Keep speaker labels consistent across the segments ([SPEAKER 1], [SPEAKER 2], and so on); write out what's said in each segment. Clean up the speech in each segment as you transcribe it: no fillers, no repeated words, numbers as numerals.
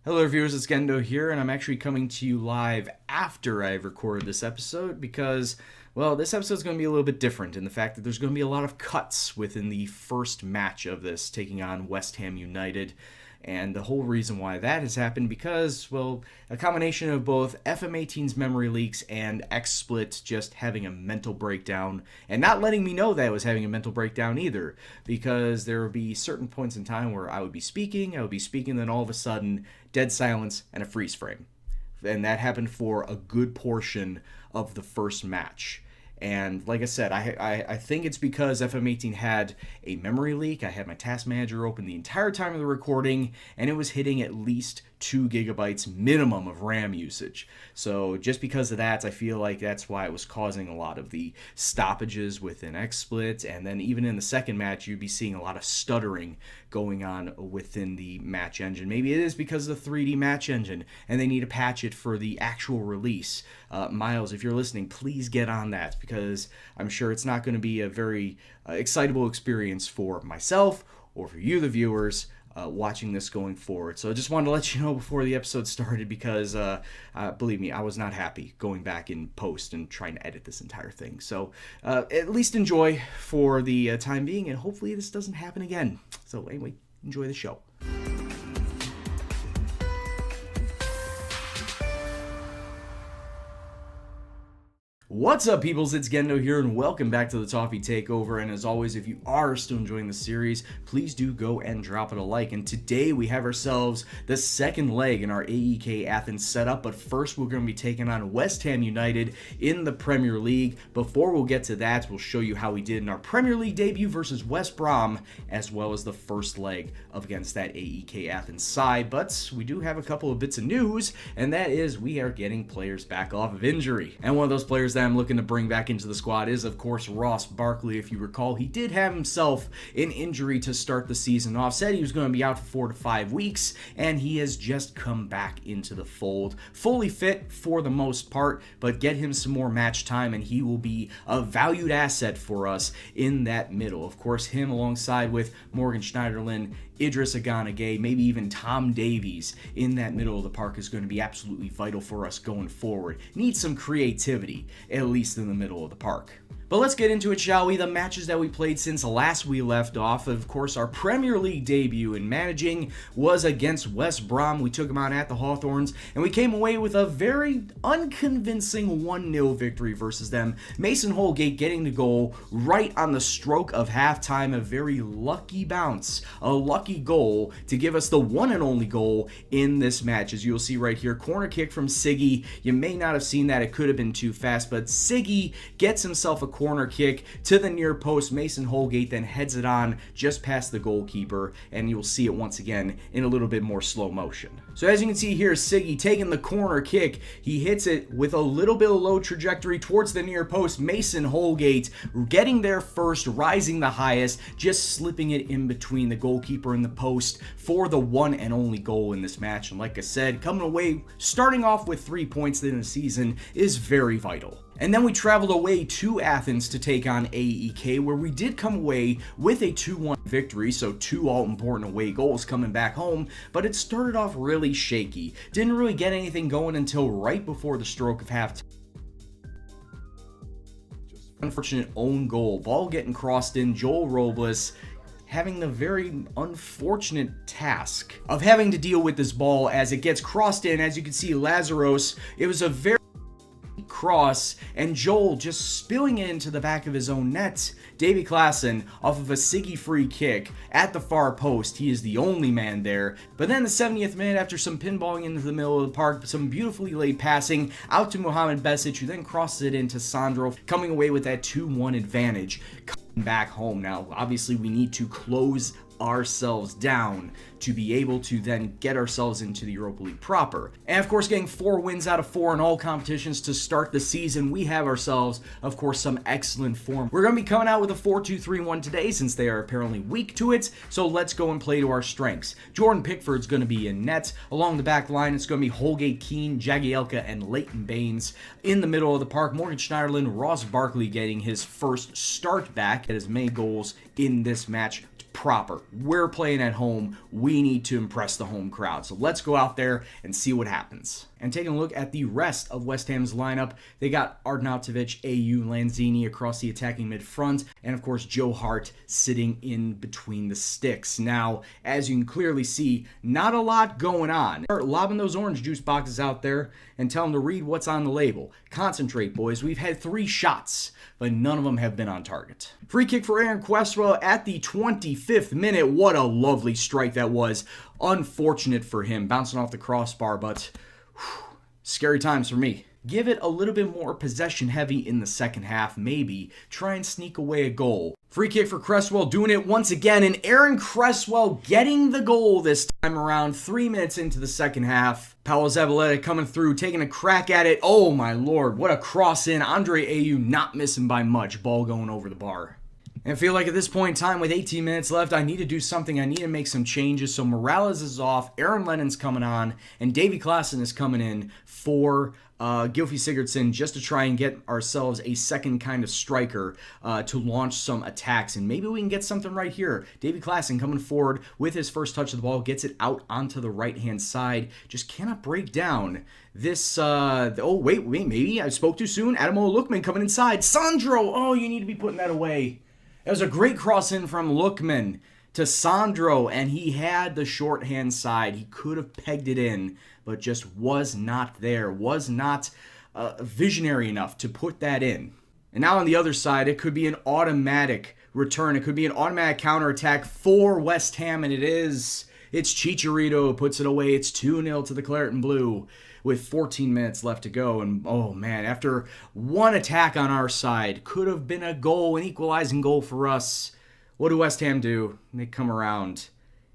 [SPEAKER 1] Hello viewers, it's Gendo here, and I'm actually coming to you live after I've recorded this episode because, well, this episode is going to be a little bit different in the fact that there's going to be a lot of cuts within the first match of this, taking on West Ham United. And the whole reason why that has happened because, well, a combination of both FM18's memory leaks and XSplit just having a mental breakdown and not letting me know that I was having a mental breakdown either, because there would be certain points in time where I would be speaking, then all of a sudden, dead silence and a freeze frame. And that happened for a good portion of the first match. And like I said, I think it's because FM18 had a memory leak. I had my task manager open the entire time of the recording, and it was hitting at least 2 gigabytes minimum of RAM usage. So just because of that, I feel like that's why it was causing a lot of the stoppages within XSplit. And then even in the second match, you'd be seeing a lot of stuttering going on within the match engine. Maybe it is because of the 3D match engine, and they need to patch it for the actual release. Miles, if you're listening, please get on that, because I'm sure it's not going to be a very excitable experience for myself or for you, the viewers, watching this going forward. So I just wanted to let you know before the episode started, because believe me, I was not happy going back in post and trying to edit this entire thing. So at least enjoy for the time being, and hopefully this doesn't happen again. So anyway, enjoy the show. What's up, peoples? It's Gendo here, and welcome back to the Toffee Takeover. And as always, if you are still enjoying the series, please do go and drop it a like. And today we have ourselves the second leg in our AEK Athens setup. But first, we're going to be taking on West Ham United in the Premier League. Before we'll get to that, we'll show you how we did in our Premier League debut versus West Brom, as well as the first leg up against that AEK Athens side. But we do have a couple of bits of news, and that is we are getting players back off of injury. And one of those players that I'm looking to bring back into the squad is, of course, Ross Barkley. If you recall, he did have himself an injury to start the season off. Said he was going to be out for 4 to 5 weeks, and he has just come back into the fold, fully fit for the most part, but get him some more match time, and he will be a valued asset for us in that middle. Of course, him alongside with Morgan Schneiderlin, Idris Aganagay, maybe even Tom Davies in that middle of the park is going to be absolutely vital for us going forward. Need some creativity, at least in the middle of the park. But let's get into it, shall we? The matches that we played since last we left off. Of course, our Premier League debut in managing was against West Brom. We took them out at the Hawthorns, and we came away with a very unconvincing 1-0 victory versus them. Mason Holgate getting the goal right on the stroke of halftime. A very lucky bounce, a lucky goal to give us the one and only goal in this match. As you'll see right here, corner kick from Siggy. You may not have seen that. It could have been too fast, but Siggy gets himself a corner kick to the near post. Mason Holgate then heads it on just past the goalkeeper, and you'll see it once again in a little bit more slow motion. So as you can see here, Siggy taking the corner kick. He hits it with a little bit of low trajectory towards the near post. Mason Holgate getting there first, rising the highest, just slipping it in between the goalkeeper and the post for the one and only goal in this match. And like I said, coming away, starting off with 3 points in the season is very vital. And then we traveled away to Athens to take on AEK, where we did come away with a 2-1 victory, so 2 all-important away goals coming back home, but it started off really shaky. Didn't really get anything going until right before the stroke of halftime. Unfortunate own goal, ball getting crossed in, Joel Robles having the very unfortunate task of having to deal with this ball as it gets crossed in. As you can see, Lazaros, it was a very cross, and Joel just spilling it into the back of his own net. Davy Klaassen off of a Siggy free kick at the far post. He is the only man there. But then the 70th minute, after some pinballing into the middle of the park, some beautifully laid passing out to Mohamed Besic, who then crosses it into Sandro, coming away with that 2-1 advantage. Coming back home now, obviously we need to close ourselves down to be able to then get ourselves into the Europa League proper. And of course, getting 4 wins out of 4 in all competitions to start the season, we have ourselves, of course, some excellent form. We're going to be coming out with a 4-2-3-1 today, since they are apparently weak to it, so let's go and play to our strengths. Jordan Pickford's going to be in net. Along the back line, it's going to be Holgate, Keane, Jagielka, and Leighton Baines. In the middle of the park, Morgan Schneiderlin, Ross Barkley getting his first start back at as many goals in this match proper. We're playing at home. We need to impress the home crowd. So let's go out there and see what happens. And taking a look at the rest of West Ham's lineup, they got Arnautovic, AU, Lanzini across the attacking mid-front, and of course Joe Hart sitting in between the sticks. Now, as you can clearly see, not a lot going on. Start lobbing those orange juice boxes out there and tell them to read what's on the label. Concentrate, boys. We've had 3 shots, but none of them have been on target. Free kick for Aaron Cresswell at the 25th minute. What a lovely strike that was. Unfortunate for him, bouncing off the crossbar, but scary times for me. Give it a little bit more possession heavy in the second half, maybe. Try and sneak away a goal. Free kick for Cresswell, doing it once again, and Aaron Cresswell getting the goal this time around, 3 minutes into the second half. Paolo Zabaleta coming through, taking a crack at it. Oh my lord, what a cross in. Andre Ayew not missing by much, ball going over the bar. And I feel like at this point in time, with 18 minutes left, I need to do something. I need to make some changes. So Morales is off, Aaron Lennon's coming on, and Davy Klaassen is coming in for Gylfi Sigurdsson, just to try and get ourselves a second kind of striker to launch some attacks. And maybe we can get something right here. Davy Klaassen coming forward with his first touch of the ball, gets it out onto the right-hand side. Just cannot break down this, wait, maybe I spoke too soon. Adamola Lookman coming inside. Sandro, oh, you need to be putting that away. It was a great cross in from Lookman to Sandro, and he had the shorthand side. He could have pegged it in, but just was not there, was not visionary enough to put that in. And now on the other side, it could be an automatic return. It could be an automatic counterattack for West Ham, and it is. It's Chicharito who puts it away. It's 2-0 to the Claret and Blue with 14 minutes left to go. And oh man, after one attack on our side, could have been a goal, an equalizing goal for us. What do West Ham do? They come around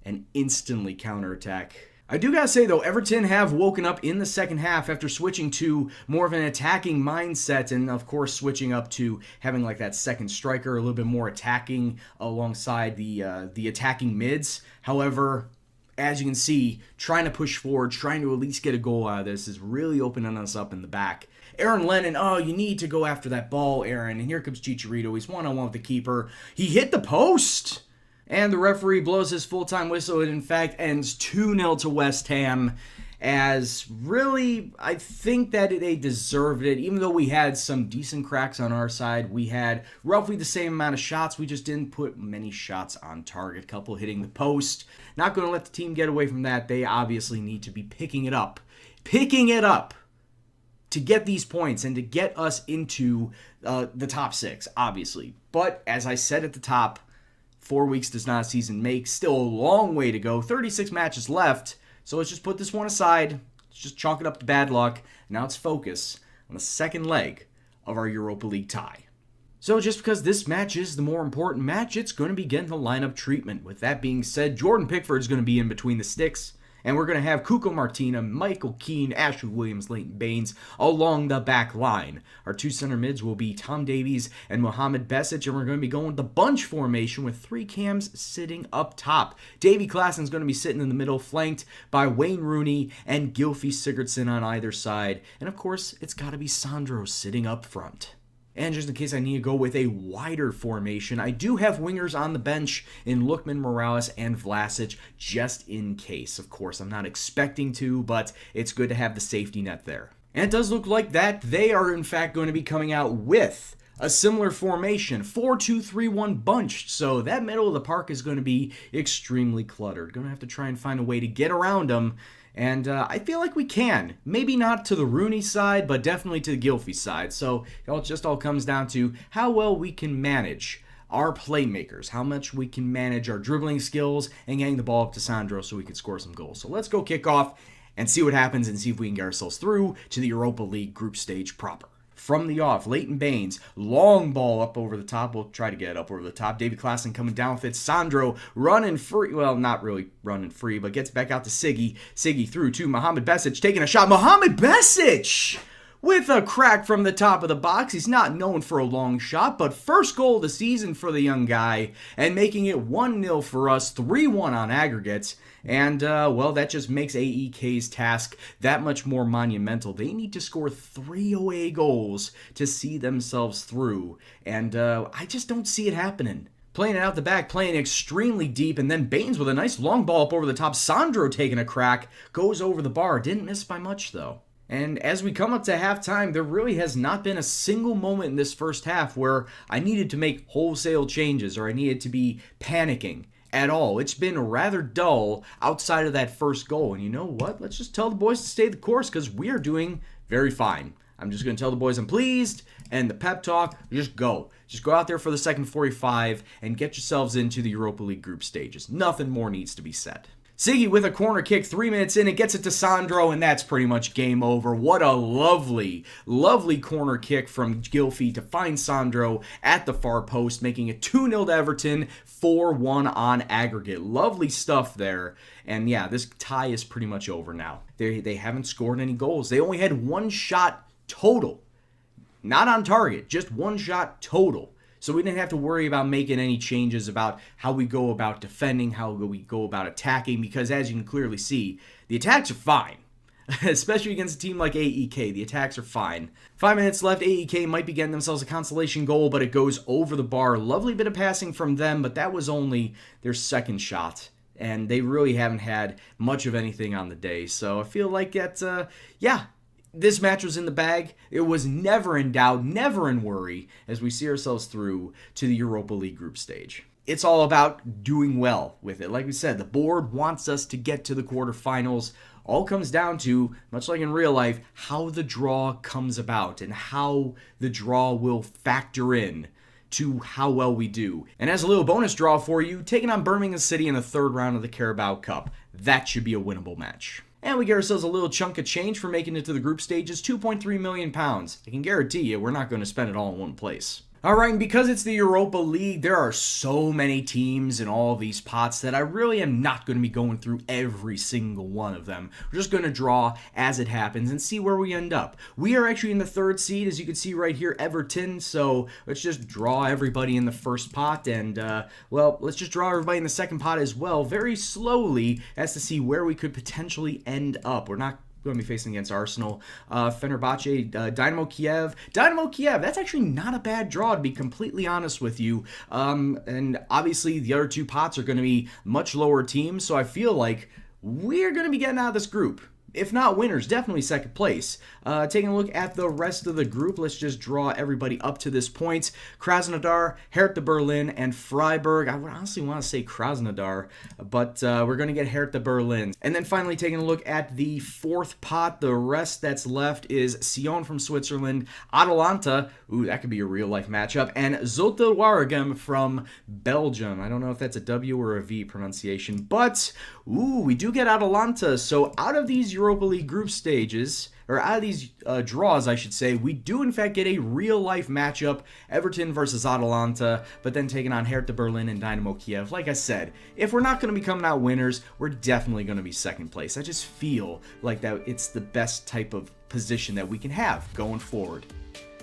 [SPEAKER 1] and instantly counterattack. I do gotta say though, Everton have woken up in the second half after switching to more of an attacking mindset, and of course switching up to having like that second striker, a little bit more attacking alongside the attacking mids. However, as you can see, trying to push forward, trying to at least get a goal out of this is really opening us up in the back. Aaron Lennon, oh, you need to go after that ball, Aaron. And here comes Chicharito. He's one-on-one with the keeper. He hit the post! And the referee blows his full-time whistle. It, in fact, ends 2-0 to West Ham. As really, I think that they deserved it. Even though we had some decent cracks on our side, we had roughly the same amount of shots. We just didn't put many shots on target. A couple hitting the post. Not going to let the team get away from that. They obviously need to be picking it up. Picking it up to get these points and to get us into the top 6, obviously. But as I said at the top, 4 weeks does not a season make. Still a long way to go. 36 matches left. So let's just put this one aside. Let's just chalk it up to bad luck. Now let's focus on the second leg of our Europa League tie. So just because this match is the more important match, it's going to be getting the lineup treatment. With that being said, Jordan Pickford is going to be in between the sticks. And we're going to have Cuco Martina, Michael Keane, Ashley Williams, Leighton Baines along the back line. Our 2 center mids will be Tom Davies and Mohamed Besic, and we're going to be going with the bunch formation with 3 cams sitting up top. Davy Klaassen is going to be sitting in the middle, flanked by Wayne Rooney and Gylfi Sigurdsson on either side. And of course, it's got to be Sandro sitting up front. And just in case I need to go with a wider formation, I do have wingers on the bench in Lookman, Morales, and Vlasic, just in case. Of course, I'm not expecting to, but it's good to have the safety net there. And it does look like that they are, in fact, going to be coming out with a similar formation, 4-2-3-1 bunched. So that middle of the park is going to be extremely cluttered. Going to have to try and find a way to get around them. And I feel like we can. Maybe not to the Rooney side, but definitely to the Gylfi side. So it just all comes down to how well we can manage our playmakers, how much we can manage our dribbling skills, and getting the ball up to Sandro so we can score some goals. So let's go kick off and see what happens and see if we can get ourselves through to the Europa League group stage proper. From the off, Leighton Baines, long ball up over the top. We'll try to get it up over the top. Davy Klaassen coming down with it. Sandro running free. Well, not really running free, but gets back out to Siggy. Siggy through to Mohamed Besic, taking a shot. Mohamed Besic with a crack from the top of the box. He's not known for a long shot, but first goal of the season for the young guy, and making it 1-0 for us, 3-1 on aggregates. And, well, that just makes AEK's task that much more monumental. They need to score 3 away goals to see themselves through. And I just don't see it happening. playing it out the back, playing extremely deep, and then Baines with a nice long ball up over the top. Sandro taking a crack, goes over the bar. Didn't miss by much, though. And as we come up to halftime, there really has not been a single moment in this first half where I needed to make wholesale changes or I needed to be panicking at all. It's been rather dull outside of that first goal. And you know what? Let's just tell the boys to stay the course because we are doing very fine. I'm just going to tell the boys I'm pleased, and the pep talk, just go. Just go out there for the second 45 and get yourselves into the Europa League group stages. Nothing more needs to be said. Siggy with a corner kick 3 minutes in, it gets it to Sandro, and that's pretty much game over. What a lovely, lovely corner kick from Gylfi to find Sandro at the far post, making it 2-0 to Everton, 4-1 on aggregate. Lovely stuff there. And yeah, this tie is pretty much over now. They haven't scored any goals. They only had one shot total. Not on target, just one shot total. So we didn't have to worry about making any changes about how we go about defending, how we go about attacking, because as you can clearly see, the attacks are fine. Especially against a team like AEK, the attacks are fine. 5 minutes left, AEK might be getting themselves a consolation goal, but it goes over the bar. Lovely bit of passing from them, but that was only their second shot. And they really haven't had much of anything on the day. So I feel like that, this match was in the bag. It was never in doubt, never in worry as we see ourselves through to the Europa League group stage. It's all about doing well with it. Like we said, the board wants us to get to the quarterfinals. All comes down to, much like in real life, how the draw comes about and how the draw will factor in to how well we do. And as a little bonus draw for you, taking on Birmingham City in the third round of the Carabao Cup. That should be a winnable match. And we get ourselves a little chunk of change for making it to the group stages, £2.3 million. I can guarantee you we're not going to spend it all in one place. Alright, and because it's the Europa League, there are so many teams in all of these pots that I really am not going to be going through every single one of them. We're just going to draw as it happens and see where we end up. We are actually in the third seed, as you can see right here, Everton, so let's just draw everybody in the first pot, and, let's just draw everybody in the second pot as well, very slowly, as to see where we could potentially end up. We're not going to be facing against Arsenal, Fenerbahce, Dynamo Kiev. Dynamo Kiev, that's actually not a bad draw, to be completely honest with you. And obviously, the other two pots are going to be much lower teams, so I feel like we're going to be getting out of this group. If not winners, definitely second place. Taking a look at the rest of the group, let's just draw everybody up to this point. Krasnodar, Hertha Berlin, and Freiburg. I would honestly want to say Krasnodar, but we're going to get Hertha Berlin. And then finally taking a look at the fourth pot, the rest that's left is Sion from Switzerland, Atalanta, ooh, that could be a real-life matchup, and Zulte Waregem from Belgium. I don't know if that's a W or a V pronunciation, but, ooh, we do get Atalanta. So out of these Europa League group stages, or out of these draws, I should say, we do in fact get a real-life matchup, Everton versus Atalanta, but then taking on Hertha Berlin and Dynamo Kiev. Like I said, if we're not going to be coming out winners, we're definitely going to be second place. I just feel like that it's the best type of position that we can have going forward.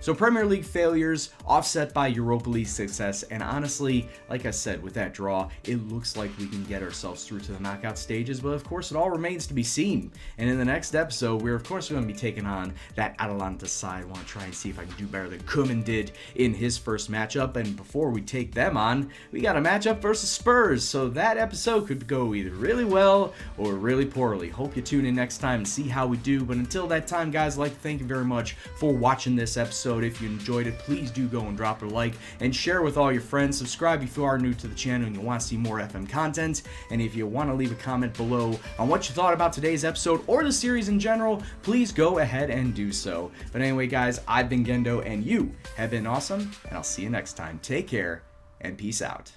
[SPEAKER 1] So Premier League failures offset by Europa League success, and honestly, like I said, with that draw, it looks like we can get ourselves through to the knockout stages, but of course it all remains to be seen. And in the next episode, we're of course going to be taking on that Atalanta side. I want to try and see if I can do better than Koeman did in his first matchup, and before we take them on, we got a matchup versus Spurs, so that episode could go either really well or really poorly. Hope you tune in next time and see how we do, but until that time, guys, I'd like to thank you very much for watching this episode. If you enjoyed it, please do go and drop a like and share with all your friends. Subscribe if you are new to the channel and you want to see more FM content. And if you want to leave a comment below on what you thought about today's episode or the series in general, please go ahead and do so. But anyway, guys, I've been Gendo and you have been awesome, and I'll see you next time. Take care and peace out.